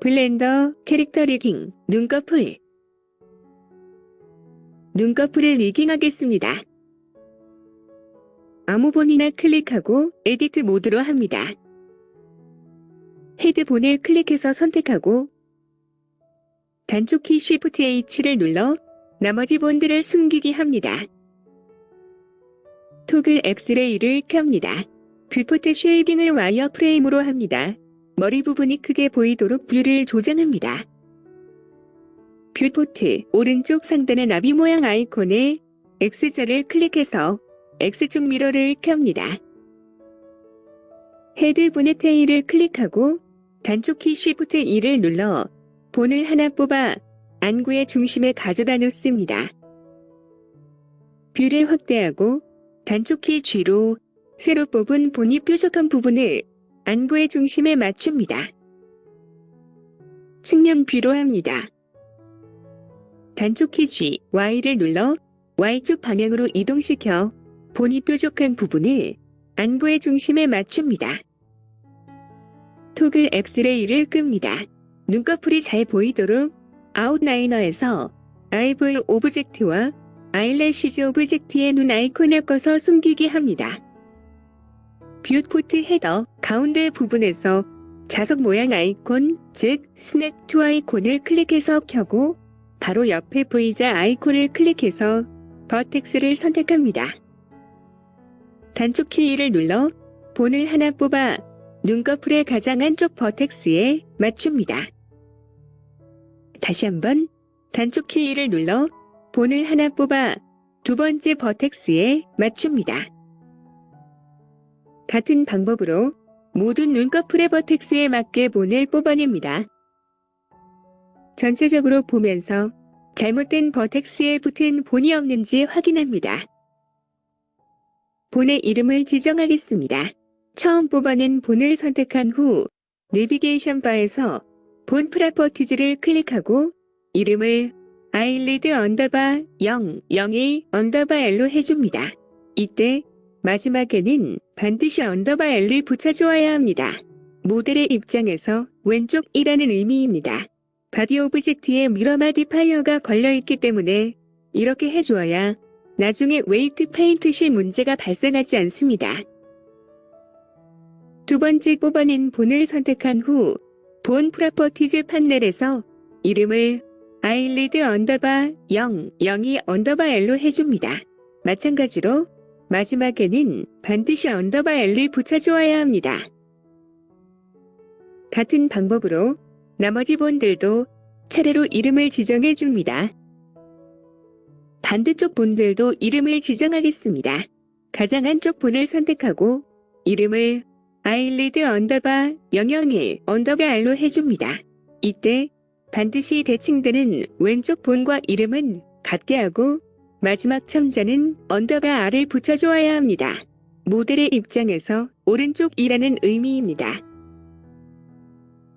블렌더 캐릭터 리깅 눈꺼풀. 눈꺼풀을 리깅하겠습니다. 아무 본이나 클릭하고 에디트 모드로 합니다. 헤드본을 클릭해서 선택하고 단축키 Shift H를 눌러 나머지 본들을 숨기기 합니다. 토글 엑스레이를 켭니다. 뷰포트 쉐이딩을 와이어 프레임으로 합니다. 머리 부분이 크게 보이도록 뷰를 조정합니다. 뷰포트 오른쪽 상단의 나비 모양 아이콘에 X자를 클릭해서 X축 미러를 켭니다. 헤드본의 테일을 클릭하고 단축키 Shift E를 눌러 본을 하나 뽑아 안구의 중심에 가져다 놓습니다. 뷰를 확대하고 단축키 G로 새로 뽑은 본이 뾰족한 부분을 안구의 중심에 맞춥니다. 측면 뷰로 합니다. 단축키 G, Y를 눌러 Y축 방향으로 이동시켜 본이 뾰족한 부분을 안구의 중심에 맞춥니다. 토글 엑스레이를 끕니다. 눈꺼풀이 잘 보이도록 아웃라이너에서 아이볼 오브젝트와 아이래시즈 오브젝트의 눈 아이콘을 꺼서 숨기기 합니다. 뷰포트 헤더 가운데 부분에서 자석 모양 아이콘, 즉 스냅 투 아이콘을 클릭해서 켜고 바로 옆에 V자 아이콘을 클릭해서 버텍스를 선택합니다. 단축키 1을 눌러 본을 하나 뽑아 눈꺼풀의 가장 안쪽 버텍스에 맞춥니다. 다시 한번 단축키 1을 눌러 본을 하나 뽑아 두 번째 버텍스에 맞춥니다. 같은 방법으로 모든 눈꺼풀의 버텍스에 맞게 본을 뽑아냅니다. 전체적으로 보면서 잘못된 버텍스에 붙은 본이 없는지 확인합니다. 본의 이름을 지정하겠습니다. 처음 뽑아낸 본을 선택한 후 내비게이션 바에서 본 프로퍼티즈를 클릭하고 이름을 아일리드 언더바 0, 01 언더바 L로 해줍니다. 이때 마지막에는 반드시 언더바 L을 붙여주어야 합니다. 모델의 입장에서 왼쪽이라는 의미입니다. 바디 오브젝트에 미러 마디파이어가 걸려있기 때문에 이렇게 해주어야 나중에 웨이트 페인트 시 문제가 발생하지 않습니다. 두 번째 뽑아낸 본을 선택한 후 본 프로퍼티즈 판넬에서 이름을 아일리드 언더바 0, 02 언더바 L로 해줍니다. 마찬가지로 마지막에는 반드시 언더바 L을 붙여주어야 합니다. 같은 방법으로 나머지 본들도 차례로 이름을 지정해 줍니다. 반대쪽 본들도 이름을 지정하겠습니다. 가장 안쪽 본을 선택하고 이름을 아일리드 언더바 001 언더바 R로 해줍니다. 이때 반드시 대칭되는 왼쪽 본과 이름은 같게 하고 마지막 첨자는 언더바 R을 붙여주어야 합니다. 모델의 입장에서 오른쪽이라는 의미입니다.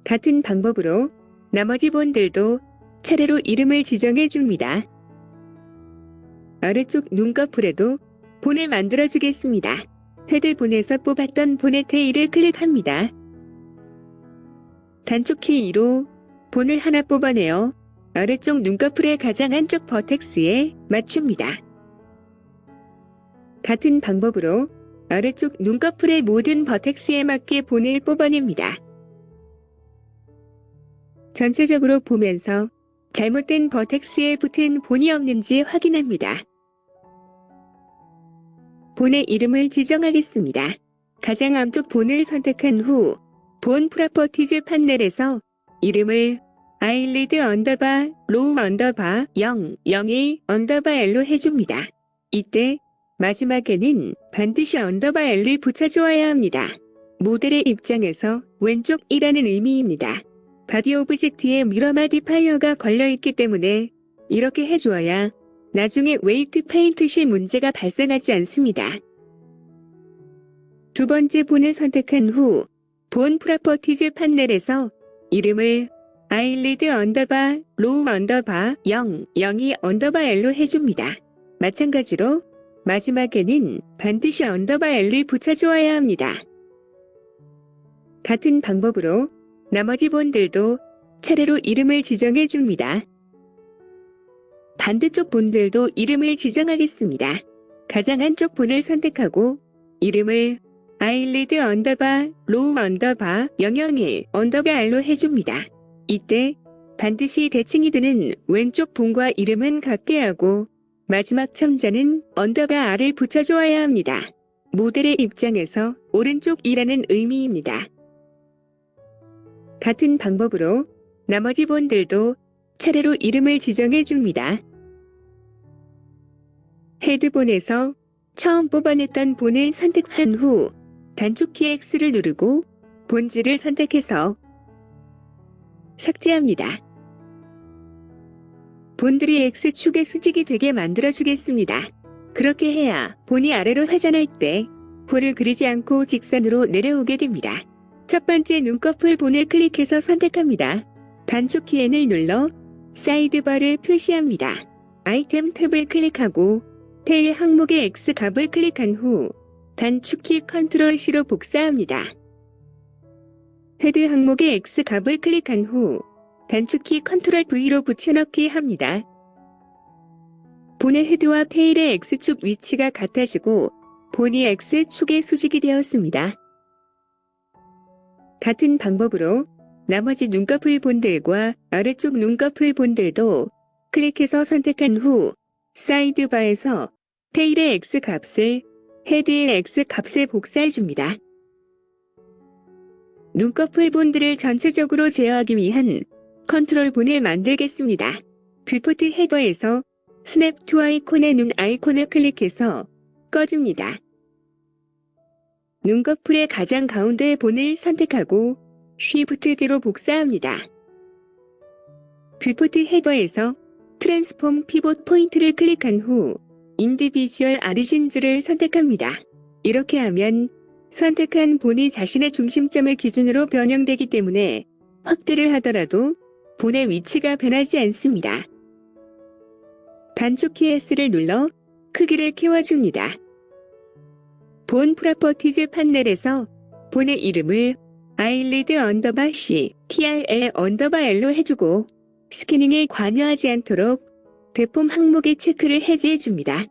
같은 방법으로 나머지 본들도 차례로 이름을 지정해 줍니다. 아래쪽 눈꺼풀에도 본을 만들어 주겠습니다. 헤드본에서 뽑았던 본의 테일을 클릭합니다. 단축키 2로 본을 하나 뽑아내어 아래쪽 눈꺼풀의 가장 안쪽 버텍스에 맞춥니다. 같은 방법으로 아래쪽 눈꺼풀의 모든 버텍스에 맞게 본을 뽑아냅니다. 전체적으로 보면서 잘못된 버텍스에 붙은 본이 없는지 확인합니다. 본의 이름을 지정하겠습니다. 가장 앞쪽 본을 선택한 후 본 프로퍼티즈 판넬에서 이름을 아일리드 언더바 로우 언더바 0, 01 언더바 L로 해줍니다. 이때 마지막에는 반드시 언더바 L을 붙여주어야 합니다. 모델의 입장에서 왼쪽이라는 의미입니다. 바디 오브젝트에 미러 마디파이어가 걸려있기 때문에 이렇게 해주어야 나중에 웨이트 페인트 시 문제가 발생하지 않습니다. 두 번째 본을 선택한 후 본 프로퍼티즈 판넬에서 이름을 아일리드 언더바 로우 언더바 0, 02 언더바 L로 해줍니다. 마찬가지로 마지막에는 반드시 언더바 L을 붙여주어야 합니다. 같은 방법으로 나머지 본들도 차례로 이름을 지정해 줍니다. 반대쪽 본들도 이름을 지정하겠습니다. 가장 한쪽 본을 선택하고 이름을 아일리드 언더바 로우 언더바 001 언더바 R로 해줍니다. 이때 반드시 대칭이 드는 왼쪽 본과 이름은 같게 하고 마지막 첨자는 언더바 R을 붙여주어야 합니다. 모델의 입장에서 오른쪽이라는 의미입니다. 같은 방법으로 나머지 본들도 차례로 이름을 지정해 줍니다. 헤드본에서 처음 뽑아냈던 본을 선택한 후 단축키 X를 누르고 본질을 선택해서 삭제합니다. 본들이 X축의 수직이 되게 만들어주겠습니다. 그렇게 해야 본이 아래로 회전할 때 볼을 그리지 않고 직선으로 내려오게 됩니다. 첫 번째 눈꺼풀 본을 클릭해서 선택합니다. 단축키 N을 눌러 사이드바를 표시합니다. 아이템 탭을 클릭하고 테일 항목의 X값을 클릭한 후 단축키 컨트롤 C로 복사합니다. 헤드 항목의 X값을 클릭한 후 단축키 컨트롤 V로 붙여넣기 합니다. 본의 헤드와 테일의 X축 위치가 같아지고 본이 X축의 수직이 되었습니다. 같은 방법으로 나머지 눈꺼풀 본들과 아래쪽 눈꺼풀 본들도 클릭해서 선택한 후 사이드바에서 테일의 X값을 헤드의 X값에 복사해줍니다. 눈꺼풀 본들을 전체적으로 제어하기 위한 컨트롤 본을 만들겠습니다. 뷰포트 헤더에서 스냅 투 아이콘의 눈 아이콘을 클릭해서 꺼줍니다. 눈꺼풀의 가장 가운데 본을 선택하고 쉬프트 D로 복사합니다. 뷰포트 헤더에서 트랜스폼 피봇 포인트를 클릭한 후 인디비주얼 아리진즈를 선택합니다. 이렇게 하면 선택한 본이 자신의 중심점을 기준으로 변형되기 때문에 확대를 하더라도 본의 위치가 변하지 않습니다. 단축키 S를 눌러 크기를 키워줍니다. 본 프로퍼티즈 판넬에서 본의 이름을 아일리드 언더바 C, TRL 언더바 L로 해주고 스캐닝에 관여하지 않도록 대폼 항목의 체크를 해제해줍니다.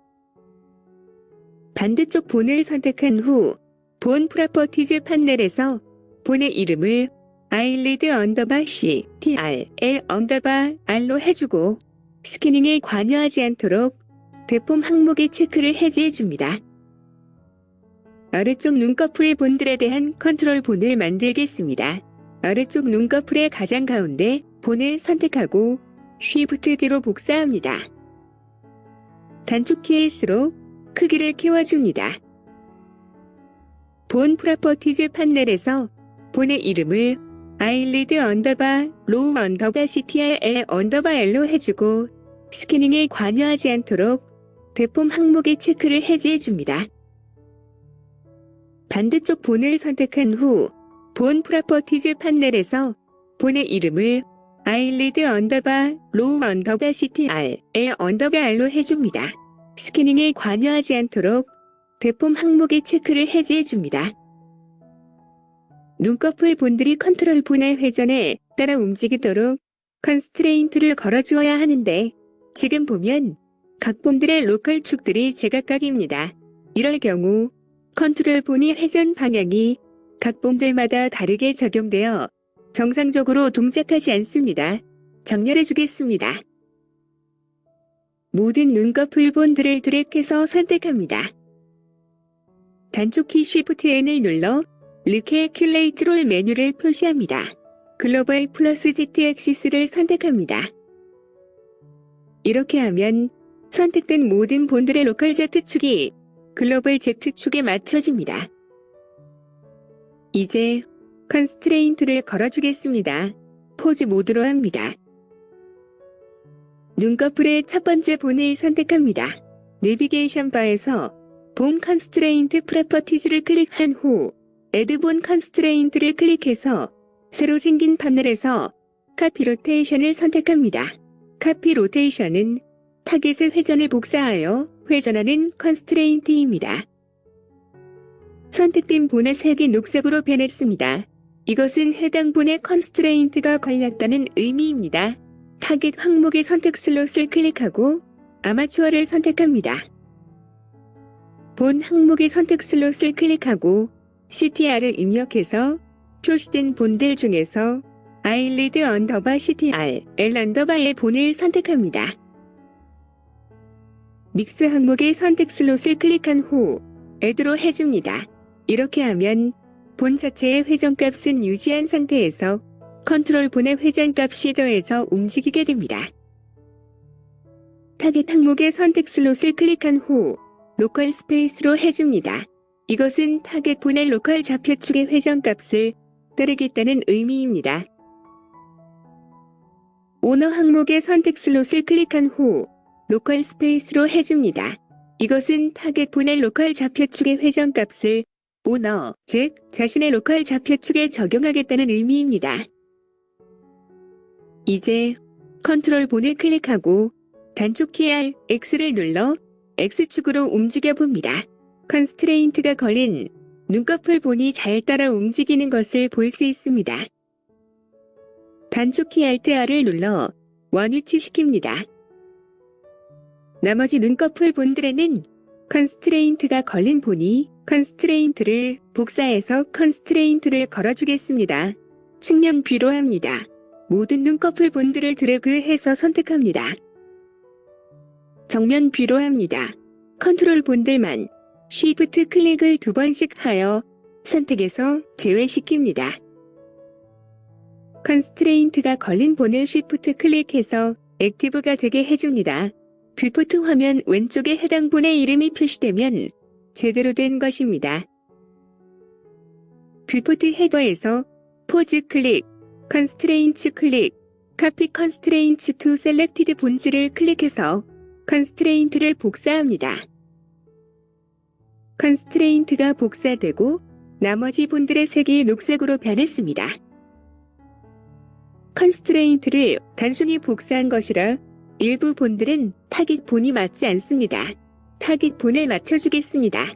반대쪽 본을 선택한 후 본 프로퍼티즈 판넬에서 본의 이름을 아일리드 언더바 C, TRL 언더바 R로 해주고 스캐닝에 관여하지 않도록 대폼 항목의 체크를 해제해줍니다. 아래쪽 눈꺼풀 본들에 대한 컨트롤 본을 만들겠습니다. 아래쪽 눈꺼풀의 가장 가운데 본을 선택하고 쉬프트 D로 복사합니다. 단축키 S로 크기를 키워줍니다. 본 프로퍼티즈 판넬에서 본의 이름을 아일리드 언더바 로우 언더바 CTRL 언더바 L로 해주고 스캐닝에 관여하지 않도록 대폼 항목의 체크를 해제해줍니다. 반대쪽 본을 선택한 후 본 프로퍼티즈 판넬에서 본의 이름을 아일리드 언더바 로우 언더바 CTRL 언더바 R로 해줍니다. 스캐닝에 관여하지 않도록 대폼 항목의 체크를 해제해줍니다. 눈꺼풀 본들이 컨트롤 본의 회전에 따라 움직이도록 컨스트레인트를 걸어주어야 하는데 지금 보면 각 본들의 로컬 축들이 제각각입니다. 이럴 경우 컨트롤 본이 회전 방향이 각 본들마다 다르게 적용되어 정상적으로 동작하지 않습니다. 정렬해 주겠습니다. 모든 눈꺼풀 본들을 드래그해서 선택합니다. 단축키 Shift N을 눌러 리캘큘레이트 롤 메뉴를 표시합니다. 글로벌 플러스 Z 액시스를 선택합니다. 이렇게 하면 선택된 모든 본들의 로컬 Z축이 글로벌 Z축에 맞춰집니다. 이제 컨스트레인트를 걸어주겠습니다. 포즈 모드로 합니다. 눈꺼풀의 첫 번째 본을 선택합니다. 내비게이션 바에서 본 컨스트레인트 프로퍼티즈를 클릭한 후 애드 본 컨스트레인트를 클릭해서 새로 생긴 판넬에서 카피 로테이션을 선택합니다. 카피 로테이션은 타겟의 회전을 복사하여 회전하는 컨스트레인트입니다. 선택된 본의 색이 녹색으로 변했습니다. 이것은 해당 본에 컨스트레인트가 걸렸다는 의미입니다. 타겟 항목의 선택 슬롯을 클릭하고 아마추어를 선택합니다. 본 항목의 선택 슬롯을 클릭하고 CTR을 입력해서 표시된 본들 중에서 아일리드 언더바 CTR, L 언더바의 본을 선택합니다. 믹스 항목의 선택 슬롯을 클릭한 후 애드로 해줍니다. 이렇게 하면 본 자체의 회전값은 유지한 상태에서 컨트롤 본의 회전값이 더해져 움직이게 됩니다. 타겟 항목의 선택 슬롯을 클릭한 후 로컬 스페이스로 해줍니다. 이것은 타겟 본의 로컬 좌표축의 회전값을 따르겠다는 의미입니다. 오너 항목의 선택 슬롯을 클릭한 후 로컬 스페이스로 해줍니다. 이것은 타겟 본의 로컬 좌표축의 회전값을 오너, 즉 자신의 로컬 좌표축에 적용하겠다는 의미입니다. 이제 컨트롤 본을 클릭하고 단축키 R, X를 눌러 X축으로 움직여 봅니다. 컨스트레인트가 걸린 눈꺼풀 본이 잘 따라 움직이는 것을 볼 수 있습니다. 단축키 Alt R을 눌러 원위치시킵니다. 나머지 눈꺼풀 본들에는 컨스트레인트가 걸린 본이 컨스트레인트를 복사해서 컨스트레인트를 걸어주겠습니다. 측면 뷰로 합니다. 모든 눈꺼풀 본들을 드래그해서 선택합니다. 정면 뷰로 합니다. 컨트롤 본들만 쉬프트 클릭을 2번씩 하여 선택해서 제외시킵니다. 컨스트레인트가 걸린 본을 쉬프트 클릭해서 액티브가 되게 해줍니다. 뷰포트 화면 왼쪽에 해당 본의 이름이 표시되면 제대로 된 것입니다. 뷰포트 헤더에서 포즈 클릭, 컨스트레인츠 클릭, 카피 컨스트레인츠 투 셀렉티드 본질을 클릭해서 컨스트레인트를 복사합니다. 컨스트레인트가 복사되고 나머지 본들의 색이 녹색으로 변했습니다. 컨스트레인트를 단순히 복사한 것이라 일부 본들은 타깃 본이 맞지 않습니다. 타깃 본을 맞춰주겠습니다.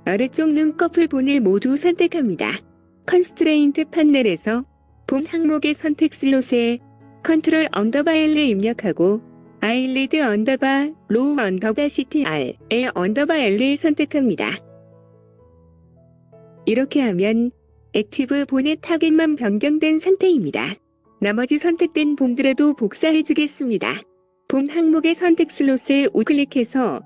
아래쪽 눈꺼풀 본을 모두 선택합니다. 컨스트레인트 판넬에서 본 항목의 선택 슬롯에 컨트롤 언더바 L을 입력하고 아일리드 언더바 로우 언더바 CTR, L 언더바 L을 선택합니다. 이렇게 하면 액티브 본의 타겟만 변경된 상태입니다. 나머지 선택된 본들에도 복사해 주겠습니다. 본 항목의 선택 슬롯을 우클릭해서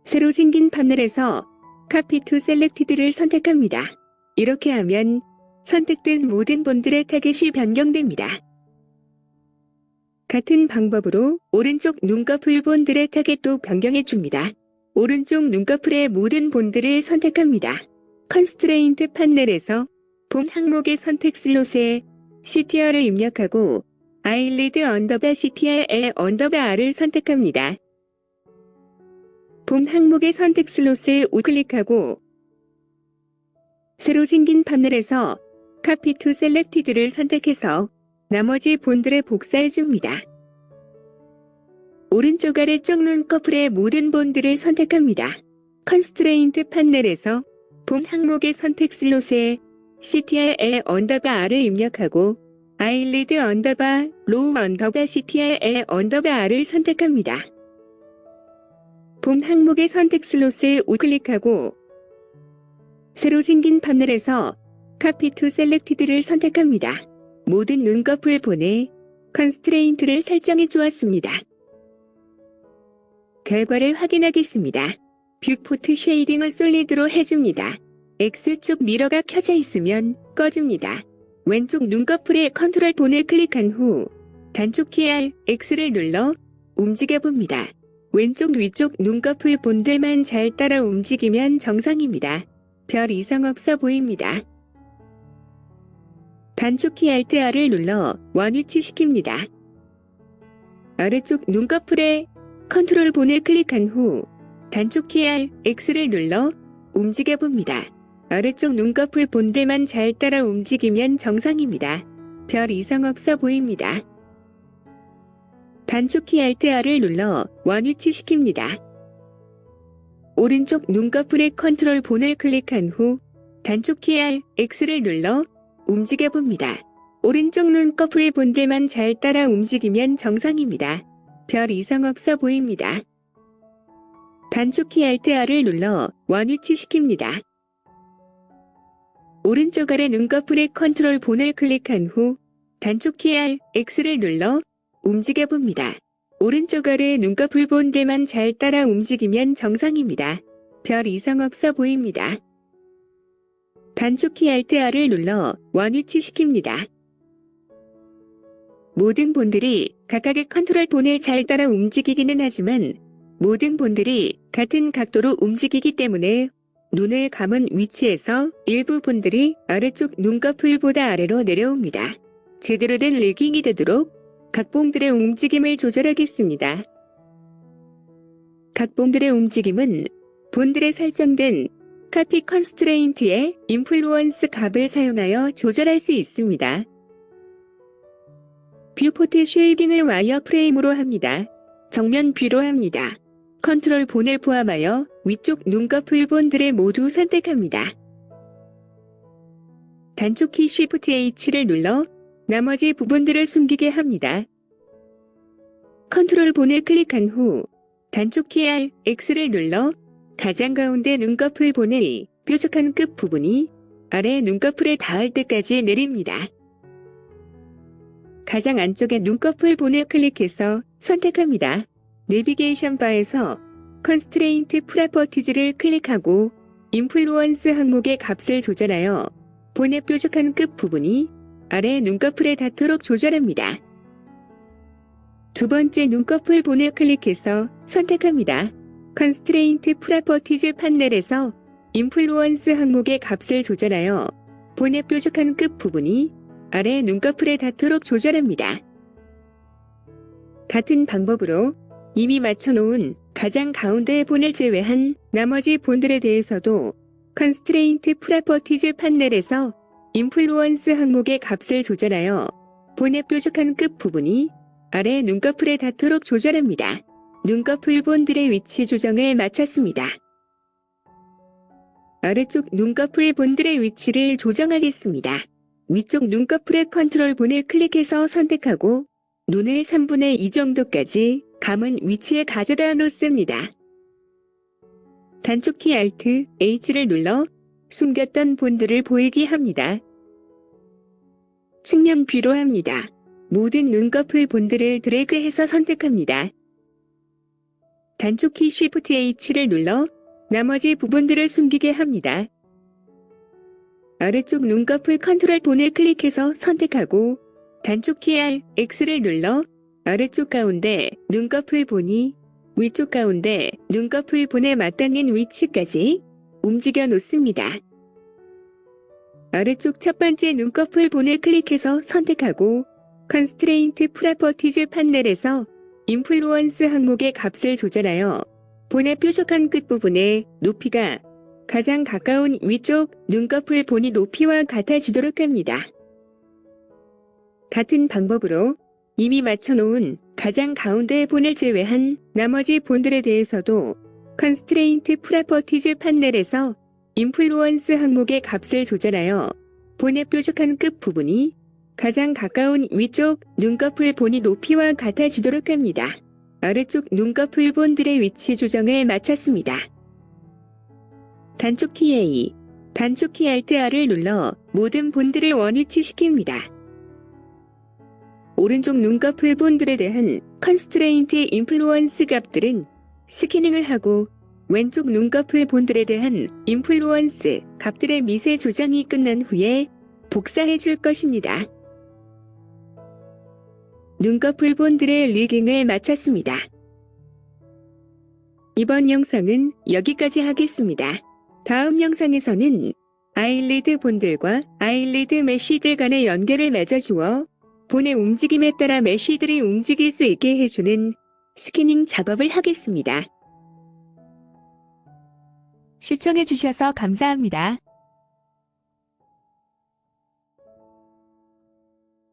새로 생긴 판넬에서 Copy to Selected를 선택합니다. 이렇게 하면 선택된 모든 본들의 타겟이 변경됩니다. 같은 방법으로 오른쪽 눈꺼풀 본들의 타겟도 변경해 줍니다. 오른쪽 눈꺼풀의 모든 본들을 선택합니다. 컨스트레인트 판넬에서 본 항목의 선택 슬롯에 CTR을 입력하고 아일리드 언더바 CTR L 언더바 R을 선택합니다. 본 항목의 선택 슬롯을 우클릭하고 새로 생긴 판넬에서 Copy to Selected를 선택해서 나머지 본들에 복사해줍니다. 오른쪽 아래쪽 눈꺼풀의 모든 본들을 선택합니다. 컨스트레인트 판넬에서 본 항목의 선택 슬롯에 CTR L 언더바 R을 입력하고 아일리드 언더바 로우 언더바 CTR L 언더바 R을 선택합니다. 본 항목의 선택 슬롯을 우클릭하고 새로 생긴 판넬에서 Copy to Selected를 선택합니다. 모든 눈꺼풀 본에 컨스트레인트를 설정해 주었습니다. 결과를 확인하겠습니다. 뷰포트 쉐이딩을 솔리드로 해줍니다. X축 미러가 켜져 있으면 꺼줍니다. 왼쪽 눈꺼풀의 컨트롤 본을 클릭한 후 단축키 R, X를 눌러 움직여봅니다. 왼쪽 위쪽 눈꺼풀 본들만 잘 따라 움직이면 정상입니다. 별 이상 없어 보입니다. 단축키 Alt R을 눌러 원위치시킵니다. 아래쪽 눈꺼풀에 컨트롤 본을 클릭한 후 단축키 R, X를 눌러 움직여봅니다. 아래쪽 눈꺼풀 본들만 잘 따라 움직이면 정상입니다. 별 이상 없어 보입니다. 단축키 Alt R을 눌러 원위치시킵니다. 오른쪽 눈꺼풀의 컨트롤 본을 클릭한 후 단축키 R, X를 눌러 움직여봅니다. 오른쪽 눈꺼풀 본들만 잘 따라 움직이면 정상입니다. 별 이상 없어 보입니다. 단축키 Alt-R을 눌러 원위치시킵니다. 오른쪽 아래 눈꺼풀의 컨트롤 본을 클릭한 후 단축키 X를 눌러 움직여봅니다. 오른쪽 아래 눈꺼풀 본들만 잘 따라 움직이면 정상입니다. 별 이상 없어 보입니다. 단축키 Alt-R을 눌러 원위치시킵니다. 모든 본들이 각각의 컨트롤 본을 잘 따라 움직이기는 하지만 모든 본들이 같은 각도로 움직이기 때문에 눈을 감은 위치에서 일부 본들이 아래쪽 눈꺼풀보다 아래로 내려옵니다. 제대로 된 리깅이 되도록 각 본들의 움직임을 조절하겠습니다. 각 본들의 움직임은 본들에 설정된 카피 컨스트레인트의 인플루언스 값을 사용하여 조절할 수 있습니다. 뷰포트 쉐이딩을 와이어 프레임으로 합니다. 정면 뷰로 합니다. 컨트롤 본을 포함하여 위쪽 눈꺼풀 본들을 모두 선택합니다. 단축키 Shift H를 눌러 나머지 부분들을 숨기게 합니다. 컨트롤 본을 클릭한 후 단축키 X를 눌러 가장 가운데 눈꺼풀 본을 뾰족한 끝 부분이 아래 눈꺼풀에 닿을 때까지 내립니다. 가장 안쪽에 눈꺼풀 본을 클릭해서 선택합니다. 내비게이션 바에서 컨스트레인트 프로퍼티즈를 클릭하고 인플루언스 항목의 값을 조절하여 본의 뾰족한 끝 부분이 아래 눈꺼풀에 닿도록 조절합니다. 두 번째 눈꺼풀 본을 클릭해서 선택합니다. 컨스트레인트 프로퍼티즈 판넬에서 인플루언스 항목의 값을 조절하여 본의 뾰족한 끝 부분이 아래 눈꺼풀에 닿도록 조절합니다. 같은 방법으로 이미 맞춰놓은 가장 가운데의 본을 제외한 나머지 본들에 대해서도 컨스트레인트 프로퍼티즈 판넬에서 인플루언스 항목의 값을 조절하여 본의 뾰족한 끝 부분이 아래 눈꺼풀에 닿도록 조절합니다. 눈꺼풀 본들의 위치 조정을 마쳤습니다. 아래쪽 눈꺼풀 본들의 위치를 조정하겠습니다. 위쪽 눈꺼풀의 컨트롤 본을 클릭해서 선택하고 눈을 3분의 2 정도까지 감은 위치에 가져다 놓습니다. 단축키 Alt, H를 눌러 숨겼던 본들을 보이게 합니다. 측면 뷰로 합니다. 모든 눈꺼풀 본들을 드래그해서 선택합니다. 단축키 Shift H를 눌러 나머지 부분들을 숨기게 합니다. 아래쪽 눈꺼풀 컨트롤 본을 클릭해서 선택하고 단축키 X를 눌러 아래쪽 가운데 눈꺼풀 본이 위쪽 가운데 눈꺼풀 본에 맞닿는 위치까지 움직여 놓습니다. 아래쪽 첫 번째 눈꺼풀 본을 클릭해서 선택하고 컨스트레인트 프로퍼티즈 판넬에서 인플루언스 항목의 값을 조절하여 본의 뾰족한 끝부분의 높이가 가장 가까운 위쪽 눈꺼풀 본이 높이와 같아지도록 합니다. 같은 방법으로 이미 맞춰놓은 가장 가운데의 본을 제외한 나머지 본들에 대해서도 컨스트레인트 프로퍼티즈 판넬에서 인플루언스 항목의 값을 조절하여 본의 뾰족한 끝 부분이 가장 가까운 위쪽 눈꺼풀 본이 높이와 같아지도록 합니다. 아래쪽 눈꺼풀 본들의 위치 조정을 마쳤습니다. 단축키 A, 단축키 Alt-R을 눌러 모든 본들을 원위치시킵니다. 오른쪽 눈꺼풀 본들에 대한 컨스트레인트 인플루언스 값들은 스캐닝을 하고 왼쪽 눈꺼풀 본들에 대한 인플루언스 값들의 미세 조정이 끝난 후에 복사해 줄 것입니다. 눈꺼풀 본들의 리깅을 마쳤습니다. 이번 영상은 여기까지 하겠습니다. 다음 영상에서는 아이리드 본들과 아이리드 메쉬들 간의 연결을 맺어주어 본의 움직임에 따라 메쉬들이 움직일 수 있게 해주는 스캐닝 작업을 하겠습니다. 시청해주셔서 감사합니다.